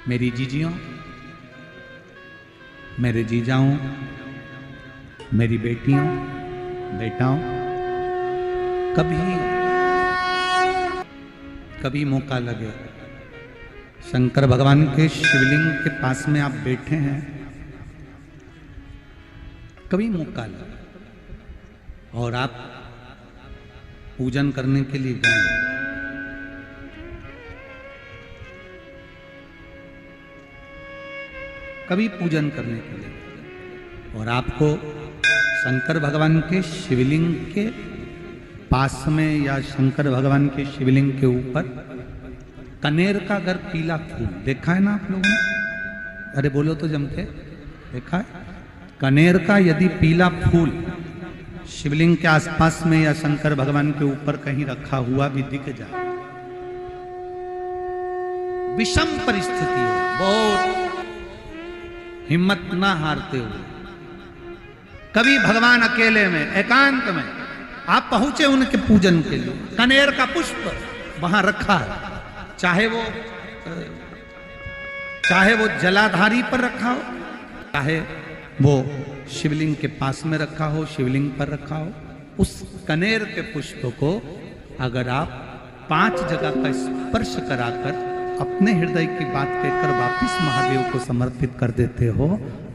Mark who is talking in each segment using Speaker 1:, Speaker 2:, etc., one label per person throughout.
Speaker 1: मेरी जीजियों, मेरे जीजाओं, मेरी बेटियों, बेटाओं, कभी मौका लगे, शंकर भगवान के शिवलिंग के पास में आप बैठे हैं, कभी मौका लगे और आप पूजन करने के लिए गए, कभी पूजन करने के लिए और आपको शंकर भगवान के शिवलिंग के पास में या शंकर भगवान के शिवलिंग के ऊपर कनेर का अगर पीला फूल देखा है ना आप लोगों ने? अरे बोलो तो जम के, देखा है? कनेर का यदि पीला फूल शिवलिंग के आसपास में या शंकर भगवान के ऊपर कहीं रखा हुआ भी दिख जाए, विषम परिस्थिति हो, बहुत हिम्मत ना हारते हुए कभी भगवान अकेले में एकांत में आप पहुंचे उनके पूजन के लिए, कनेर का पुष्प वहां रखा है, चाहे वो जलाधारी पर रखा हो, चाहे वो शिवलिंग के पास में रखा हो, शिवलिंग पर रखा हो, उस कनेर के पुष्प को अगर आप 5 जगह का स्पर्श कराकर अपने हृदय की बात कहकर वापिस महादेव को समर्पित कर देते हो,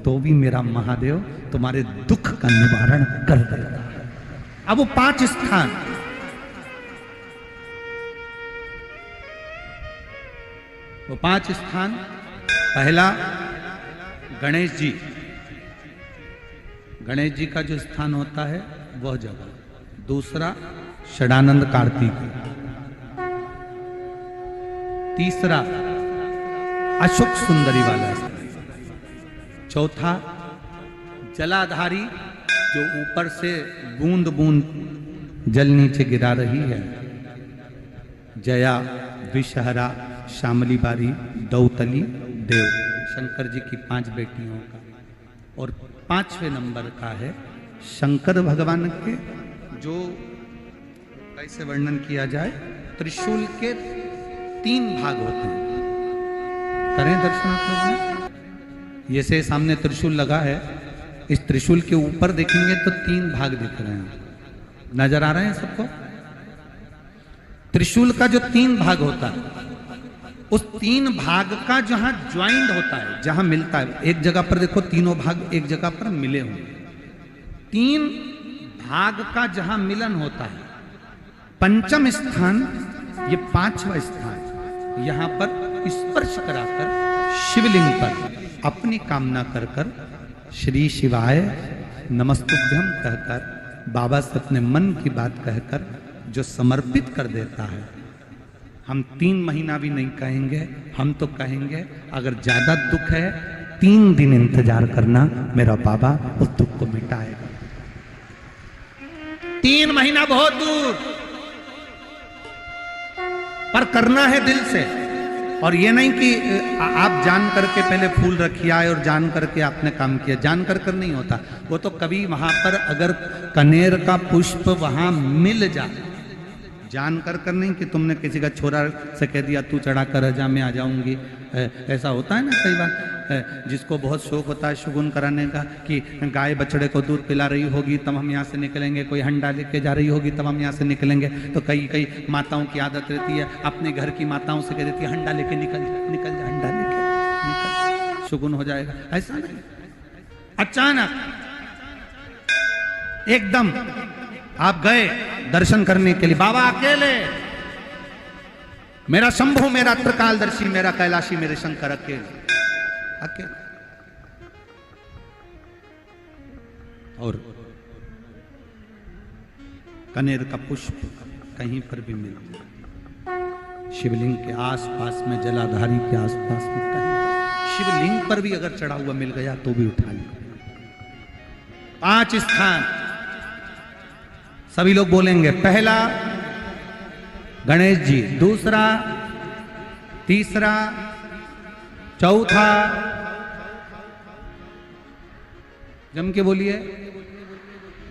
Speaker 1: तो भी मेरा महादेव तुम्हारे दुख का निवारण कर देगा। अब वो 5 स्थान, वो 5 स्थान, पहला गणेश जी, गणेश जी का जो स्थान होता है वह जगह, दूसरा षडानंद कार्तिक, तीसरा अशोक सुंदरी वाला, चौथा जलाधारी जो ऊपर से बूंद बूंद जल नीचे गिरा रही है, जया, विषहरा, श्यामली बारी, दौतली, देव, शंकर जी की 5 बेटियों का, और 5वें नंबर का है शंकर भगवान के, जो कैसे वर्णन किया जाए, त्रिशूल के 3 भाग होते हैं। करें दर्शन आप लोगों ने? ये से सामने त्रिशूल लगा है, इस त्रिशूल के ऊपर देखेंगे तो 3 भाग दिख रहे हैं, नजर आ रहे हैं सबको? त्रिशूल का जो 3 भाग होता है, उस 3 भाग का जहां ज्वाइंट होता है, जहां मिलता है, एक जगह पर देखो तीनों भाग एक जगह पर मिले हुए, 3 भाग का जहां मिलन होता है, 5वां स्थान, ये 5वां स्थान, यहां पर स्पर्श कराकर शिवलिंग पर अपनी कामना कर कर श्री शिवाय नमस्तुभ्यं कहकर बाबा से अपने मन की बात कहकर जो समर्पित कर देता है, हम 3 महीना भी नहीं कहेंगे, हम तो कहेंगे अगर ज्यादा दुख है 3 दिन इंतजार करना, मेरा बाबा उस दुख को मिटाएगा। 3 महीना बहुत दूर, पर करना है दिल से, और ये नहीं कि आप जान करके पहले फूल रखिए आए और जान करके आपने काम किया, जान कर नहीं होता वो तो। कभी वहां पर अगर कनेर का पुष्प वहां मिल जाए, जान कर नहीं कि तुमने किसी का छोरा से कह दिया तू चढ़ा कर जा मैं आ जाऊंगी, ऐसा होता है ना कई बार, जिसको बहुत शौक होता है शगुन कराने का, कि गाय बछड़े को दूध पिला रही होगी तब हम यहाँ से निकलेंगे, कोई हंडा लेके जा रही होगी तब हम यहाँ से निकलेंगे, तो कई माताओं की आदत रहती है, अपने घर की माताओं से कह देती है हंडा लेके निकल जा, हंडा लेके निकल, शगुन हो जाएगा। ऐसा नहीं, अचानक एकदम आप गए दर्शन करने के लिए, बाबा अकेले, मेरा शंभु, मेरा त्रिकालदर्शी, मेरा कैलाशी, मेरे शंकर अकेले, और कनेर का पुष्प कहीं पर भी मिल जाए, शिवलिंग के आसपास में, जलाधारी के आसपास में, कहीं शिवलिंग पर भी अगर चढ़ा हुआ मिल गया तो भी उठा लें। 5 स्थान सभी लोग बोलेंगे, पहला गणेश जी, दूसरा, तीसरा, चौथा, जम के बोलिए,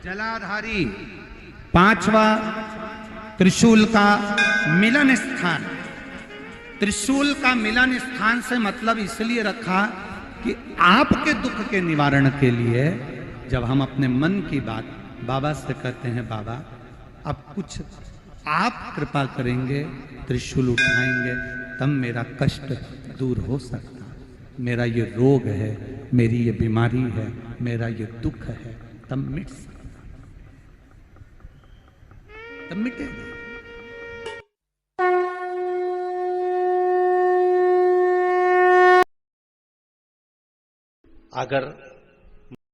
Speaker 1: जलाधारी, 5वां त्रिशूल का मिलन स्थान, त्रिशूल का मिलन स्थान से मतलब इसलिए रखा कि आपके दुख के निवारण के लिए जब हम अपने मन की बात बाबा से कहते हैं, बाबा अब कुछ आप कृपा करेंगे, त्रिशूल उठाएंगे, तब मेरा कष्ट दूर हो सकता, मेरा ये रोग है, मेरी ये बीमारी है, मेरा ये दुख है, तब मिट सकता, तब मिटेगा। अगर